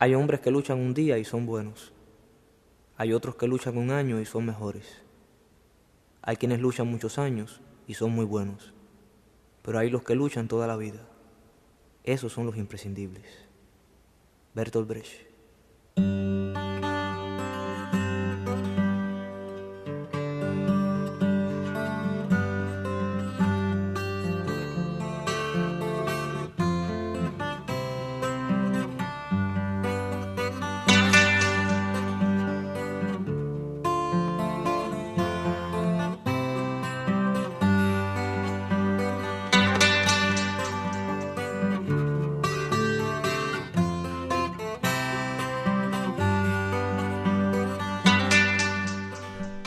Hay hombres que luchan un día y son buenos. Hay otros que luchan un año y son mejores. Hay quienes luchan muchos años y son muy buenos. Pero hay los que luchan toda la vida. Esos son los imprescindibles. Bertolt Brecht.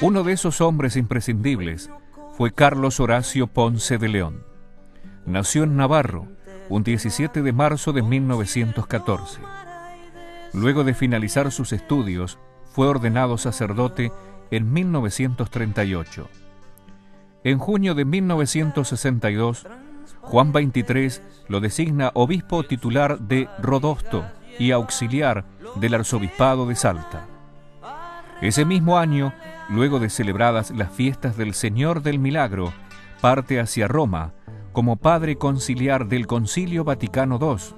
Uno de esos hombres imprescindibles fue Carlos Horacio Ponce de León. Nació en Navarro un 17 de marzo de 1914. Luego de finalizar sus estudios, fue ordenado sacerdote en 1938. En junio de 1962, Juan XXIII lo designa obispo titular de Rodosto y auxiliar del arzobispado de Salta. Ese mismo año, luego de celebradas las fiestas del Señor del Milagro, parte hacia Roma como padre conciliar del Concilio Vaticano II,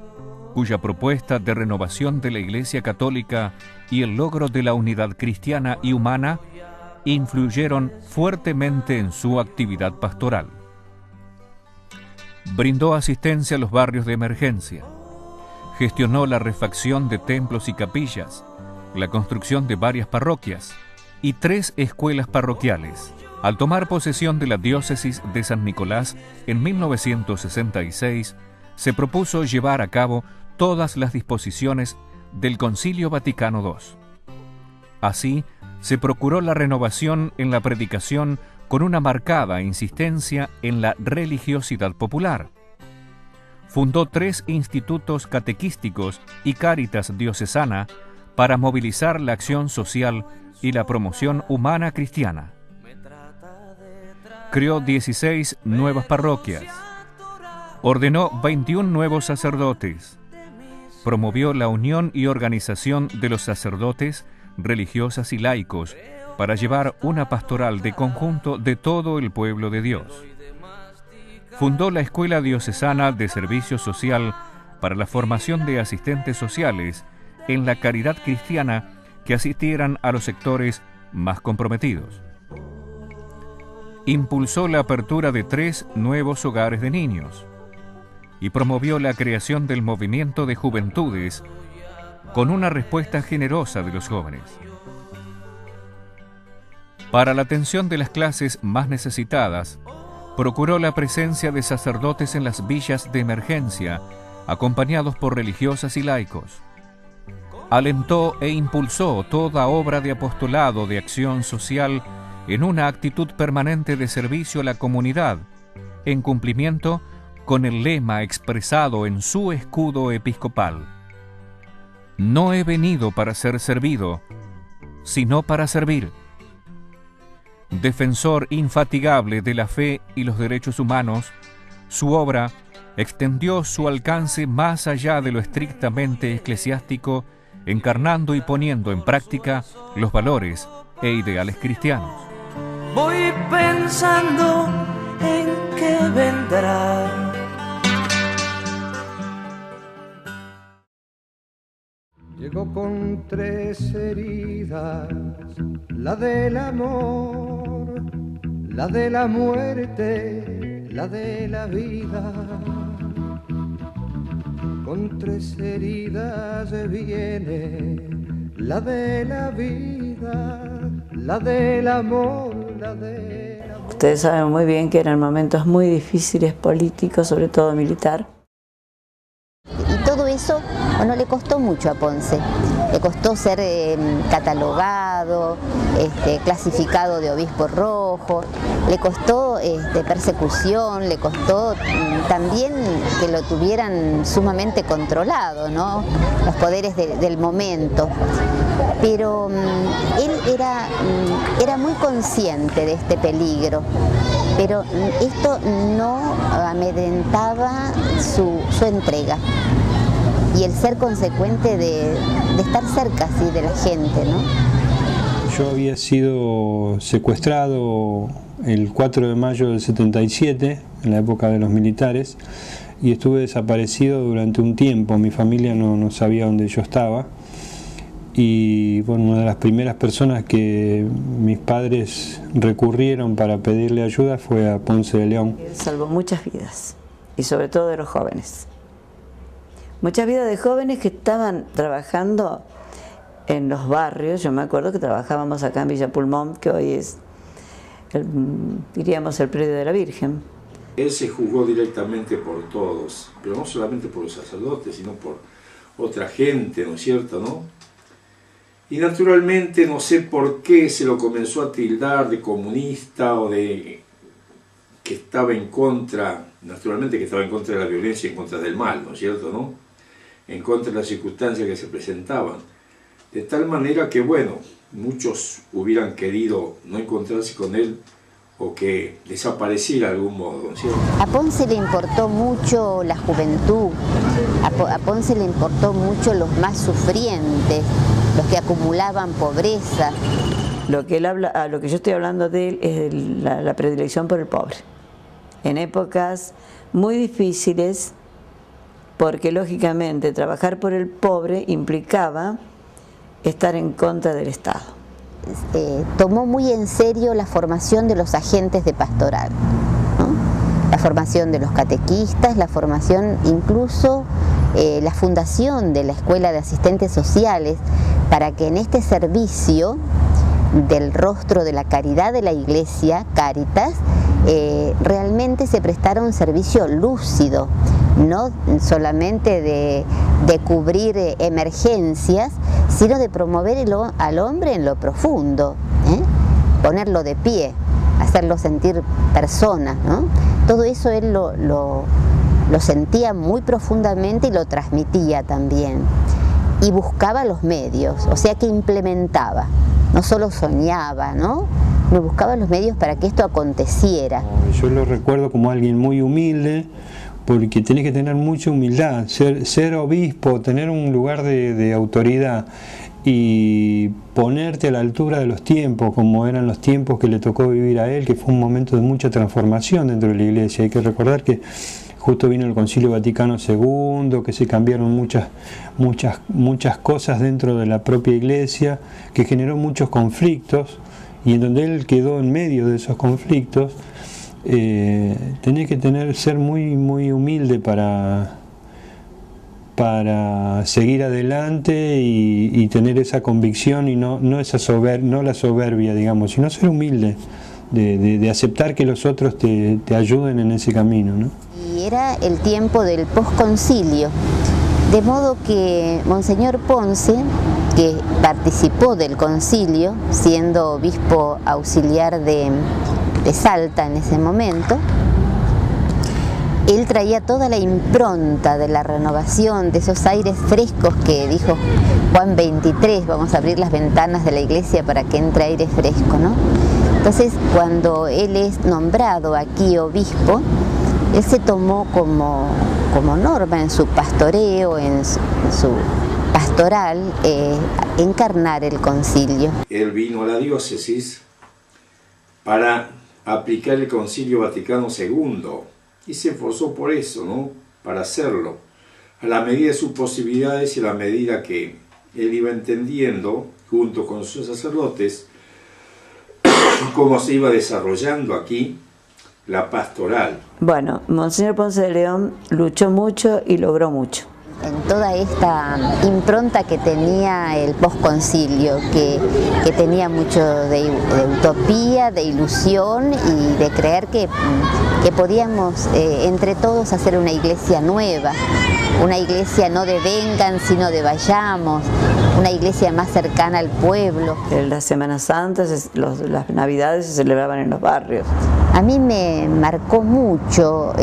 cuya propuesta de renovación de la Iglesia Católica y el logro de la unidad cristiana y humana influyeron fuertemente en su actividad pastoral. Brindó asistencia a los barrios de emergencia, gestionó la refacción de templos y capillas, la construcción de varias parroquias y 3 escuelas parroquiales. Al tomar posesión de la diócesis de San Nicolás en 1966, se propuso llevar a cabo todas las disposiciones del Concilio Vaticano II. Así, se procuró la renovación en la predicación con una marcada insistencia en la religiosidad popular. Fundó 3 institutos catequísticos y cáritas diocesana para movilizar la acción social y la promoción humana cristiana. Creó 16 nuevas parroquias. Ordenó 21 nuevos sacerdotes. Promovió la unión y organización de los sacerdotes, religiosas y laicos para llevar una pastoral de conjunto de todo el pueblo de Dios. Fundó la Escuela Diocesana de Servicio Social para la formación de asistentes sociales en la caridad cristiana que asistieran a los sectores más comprometidos. Impulsó la apertura de 3 nuevos hogares de niños y promovió la creación del movimiento de juventudes con una respuesta generosa de los jóvenes. Para la atención de las clases más necesitadas, procuró la presencia de sacerdotes en las villas de emergencia, acompañados por religiosas y laicos. Alentó e impulsó toda obra de apostolado de acción social en una actitud permanente de servicio a la comunidad, en cumplimiento con el lema expresado en su escudo episcopal: «No he venido para ser servido, sino para servir». Defensor infatigable de la fe y los derechos humanos, su obra extendió su alcance más allá de lo estrictamente eclesiástico, encarnando y poniendo en práctica los valores e ideales cristianos. Voy pensando en qué vendrá. Llegó con 3 heridas, la del amor, la de la muerte, la de la vida. Con 3 heridas viene la de la vida, la del amor, la de la muerte. Ustedes saben muy bien que eran momentos muy difíciles políticos, sobre todo militar. Y todo eso, bueno, le costó mucho a Ponce. Le costó ser catalogado, clasificado de obispo rojo, le costó persecución, le costó también que lo tuvieran sumamente controlado, ¿no? Los poderes del momento. Pero él era muy consciente de este peligro, pero esto no amedrentaba su entrega. y el ser consecuente de estar cerca, sí, de la gente, ¿no? Yo había sido secuestrado el 4 de mayo del 77, en la época de los militares, y estuve desaparecido durante un tiempo. Mi familia no sabía dónde yo estaba, y bueno, una de las primeras personas que mis padres recurrieron para pedirle ayuda fue a Ponce de León. Él salvó muchas vidas, y sobre todo de los jóvenes. Muchas vidas de jóvenes que estaban trabajando en los barrios. Yo me acuerdo que trabajábamos acá en Villa Pulmón, que hoy es, diríamos, el predio de la Virgen. Él se juzgó directamente por todos, pero no solamente por los sacerdotes, sino por otra gente, ¿no es cierto?, ¿no? Y naturalmente no sé por qué se lo comenzó a tildar de comunista o de que estaba en contra, naturalmente que estaba en contra de la violencia, en contra del mal, ¿no es cierto?, ¿no? En contra de las circunstancias que se presentaban. De tal manera que, bueno, muchos hubieran querido no encontrarse con él o que desapareciera de algún modo, ¿no es cierto? A Ponce le importó mucho la juventud, a Ponce le importó mucho los más sufrientes, los que acumulaban pobreza. Lo que él habla, a lo que yo estoy hablando de él es la predilección por el pobre. En épocas muy difíciles, porque lógicamente trabajar por el pobre implicaba estar en contra del Estado. Tomó muy en serio la formación de los agentes de pastoral, ¿no? La formación de los catequistas, la formación, incluso la fundación de la Escuela de Asistentes Sociales, para que en este servicio del rostro de la caridad de la Iglesia, Cáritas, realmente se prestara un servicio lúcido, no solamente de cubrir emergencias, sino de promover al hombre en lo profundo, ponerlo de pie, hacerlo sentir persona, ¿no? Todo eso él lo sentía muy profundamente y lo transmitía también. Y buscaba los medios, o sea que implementaba, no solo soñaba, ¿no? Buscaba los medios para que esto aconteciera. Yo lo recuerdo como alguien muy humilde, porque tenés que tener mucha humildad, ser obispo, tener un lugar de autoridad y ponerte a la altura de los tiempos, como eran los tiempos que le tocó vivir a él, que fue un momento de mucha transformación dentro de la Iglesia. Hay que recordar que justo vino el Concilio Vaticano II, que se cambiaron muchas cosas dentro de la propia Iglesia, que generó muchos conflictos, y en donde él quedó en medio de esos conflictos. Tenés que ser muy humilde para seguir adelante y tener esa convicción y no la soberbia, digamos, sino ser humilde, de aceptar que los otros te ayuden en ese camino, ¿no? Y era el tiempo del posconcilio, de modo que Monseñor Ponce, que participó del concilio, siendo obispo auxiliar de Salta en ese momento, él traía toda la impronta de la renovación, de esos aires frescos que dijo Juan 23, vamos a abrir las ventanas de la iglesia para que entre aire fresco, ¿no? Entonces, cuando él es nombrado aquí obispo, él se tomó como norma en su pastoreo, en su pastoral, encarnar el concilio. Él vino a la diócesis para aplicar el Concilio Vaticano II y se esforzó por eso, ¿no? Para hacerlo, a la medida de sus posibilidades y a la medida que él iba entendiendo, junto con sus sacerdotes, cómo se iba desarrollando aquí la pastoral. Bueno, Monseñor Ponce de León luchó mucho y logró mucho. En toda esta impronta que tenía el posconcilio, que tenía mucho de utopía, de ilusión y de creer que podíamos entre todos hacer una iglesia nueva, una iglesia no de vengan, sino de vayamos, una iglesia más cercana al pueblo. Las Semanas Santas, las Navidades se celebraban en los barrios. A mí me marcó mucho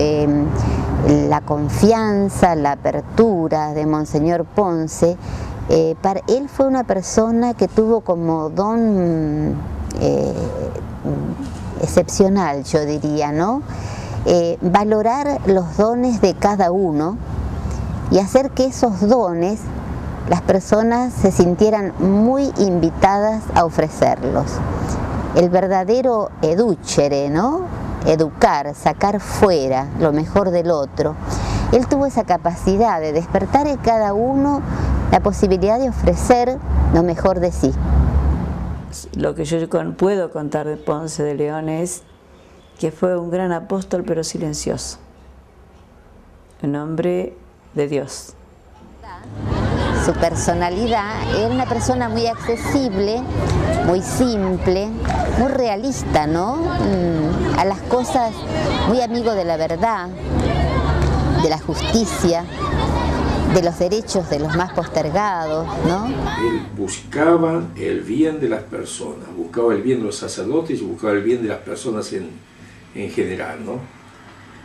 la confianza, la apertura de Monseñor Ponce. Él fue una persona que tuvo como don excepcional, yo diría, ¿no? Valorar los dones de cada uno y hacer que esos dones las personas se sintieran muy invitadas a ofrecerlos. El verdadero educere, ¿no? Educar, sacar fuera lo mejor del otro. Él tuvo esa capacidad de despertar en cada uno la posibilidad de ofrecer lo mejor de sí. Lo que yo puedo contar de Ponce de León es que fue un gran apóstol pero silencioso, un hombre de Dios. Su personalidad era una persona muy accesible, muy simple, muy realista, ¿no? A las cosas, muy amigo de la verdad, de la justicia, de los derechos de los más postergados, ¿no? Él buscaba el bien de las personas, buscaba el bien de los sacerdotes y buscaba el bien de las personas en general, ¿no?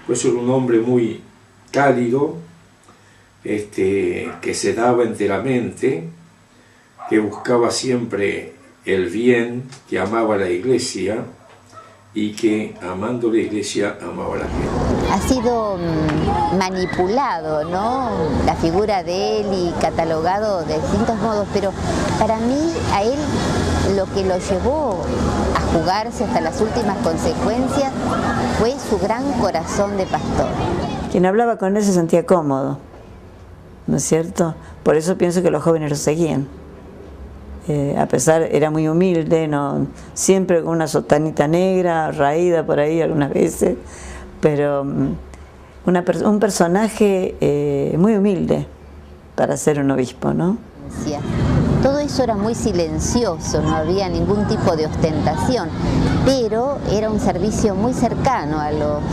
Por eso era un hombre muy cálido, que se daba enteramente, que buscaba siempre el bien, que amaba a la iglesia y que amando la iglesia amaba a la gente. Ha sido manipulado, ¿no? La figura de él y catalogado de distintos modos, pero para mí a él lo que lo llevó a jugarse hasta las últimas consecuencias fue su gran corazón de pastor. Quien hablaba con él se sentía cómodo, ¿no es cierto? Por eso pienso que los jóvenes lo seguían. A pesar, era muy humilde, ¿no? Siempre con una sotanita negra, raída por ahí algunas veces, pero un personaje muy humilde para ser un obispo, ¿no? Todo eso era muy silencioso, no había ningún tipo de ostentación, pero era un servicio muy cercano a los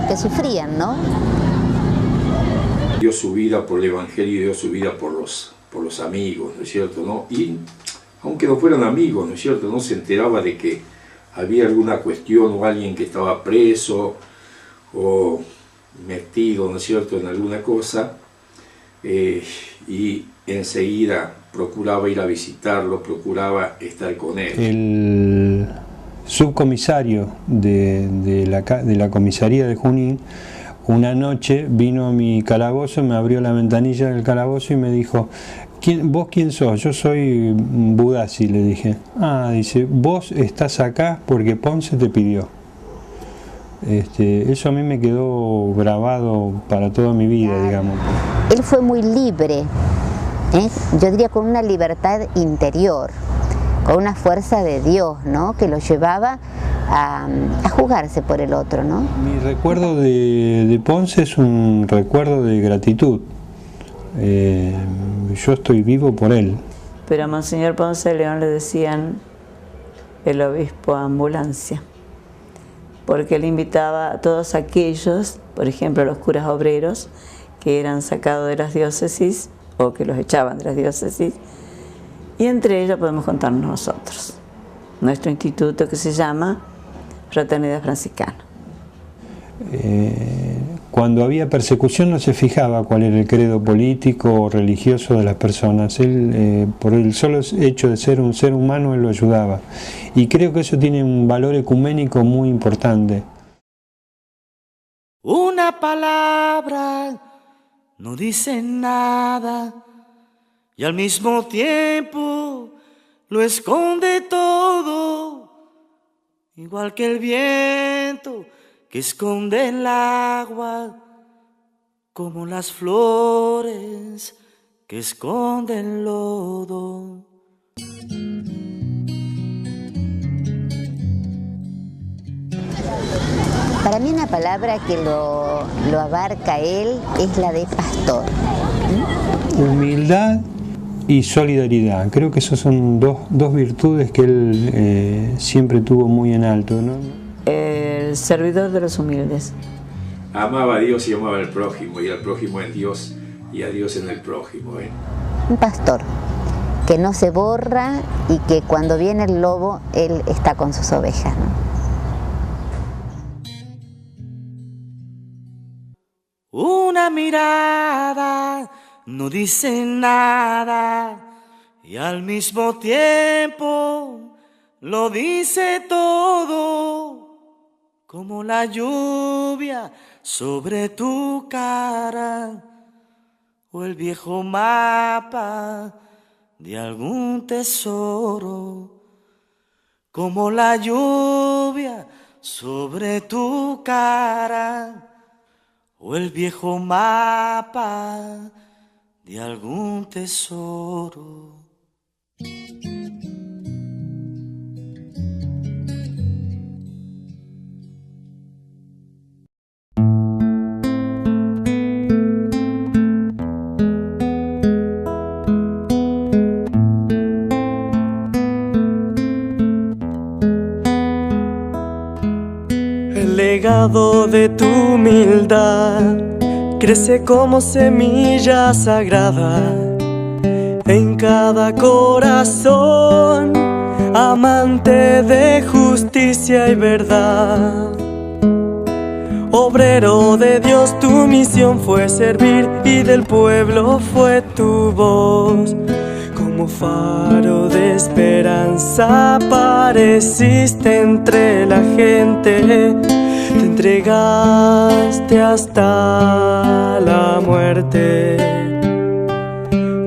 que sufrían, ¿no? Dio su vida por el Evangelio y dio su vida por los amigos, ¿no es cierto? ¿No? Y aunque no fueran amigos, ¿no es cierto? No se enteraba de que había alguna cuestión o alguien que estaba preso o metido, ¿no es cierto?, en alguna cosa, y enseguida procuraba ir a visitarlo, procuraba estar con él. El subcomisario de la comisaría de Junín, una noche vino a mi calabozo, me abrió la ventanilla del calabozo y me dijo: ¿Vos quién sos? Yo soy Budassi, le dije. Ah, dice, vos estás acá porque Ponce te pidió. Eso a mí me quedó grabado para toda mi vida, digamos. Él fue muy libre, yo diría con una libertad interior, con una fuerza de Dios, ¿no? Que lo llevaba a jugarse por el otro, ¿no? Mi recuerdo de Ponce es un recuerdo de gratitud. Yo estoy vivo por él. Pero a Monseñor Ponce de León le decían el obispo ambulancia, porque él invitaba a todos aquellos, por ejemplo a los curas obreros, que eran sacados de las diócesis o que los echaban de las diócesis, y entre ellos podemos contarnos nosotros, nuestro instituto que se llama Fraternidad Franciscana. Cuando había persecución no se fijaba cuál era el credo político o religioso de las personas. Él, por el solo hecho de ser un ser humano, él lo ayudaba. Y creo que eso tiene un valor ecuménico muy importante. Una palabra no dice nada y al mismo tiempo lo esconde todo, igual que el viento que esconde el agua, como las flores que esconden el lodo. Para mí una palabra que lo abarca él es la de pastor. Humildad y solidaridad. Creo que esas son dos virtudes que él siempre tuvo muy en alto, ¿no? El servidor de los humildes. Amaba a Dios y amaba al prójimo, y al prójimo en Dios y a Dios en el prójimo. Un pastor que no se borra y que cuando viene el lobo, él está con sus ovejas, ¿no? Una mirada no dice nada y al mismo tiempo lo dice todo, como la lluvia sobre tu cara o el viejo mapa de algún tesoro, como la lluvia sobre tu cara, o el viejo mapa de algún tesoro. El legado de tu humildad crece como semilla sagrada en cada corazón, amante de justicia y verdad. Obrero de Dios, tu misión fue servir y del pueblo fue tu voz. Como faro de esperanza apareciste entre la gente, te entregaste hasta la muerte,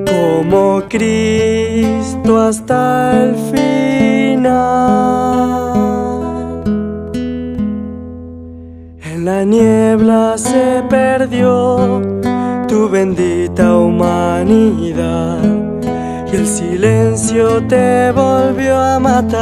como Cristo hasta el final. En la niebla se perdió tu bendita humanidad, y el silencio te volvió a matar.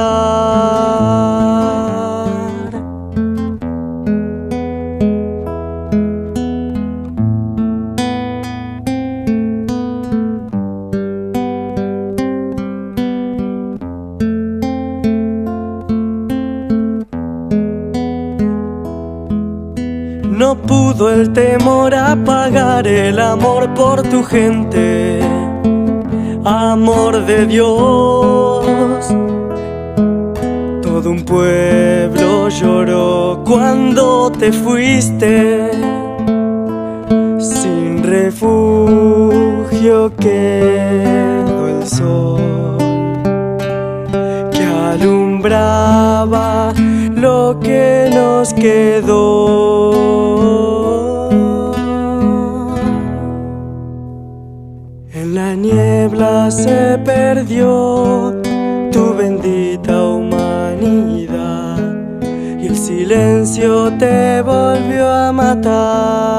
No pudo el temor apagar el amor por tu gente, amor de Dios. Todo un pueblo lloró cuando te fuiste, sin refugio quedó el sol que alumbraba lo que nos quedó. En la niebla se perdió tu bendita humanidad, y el silencio te volvió a matar.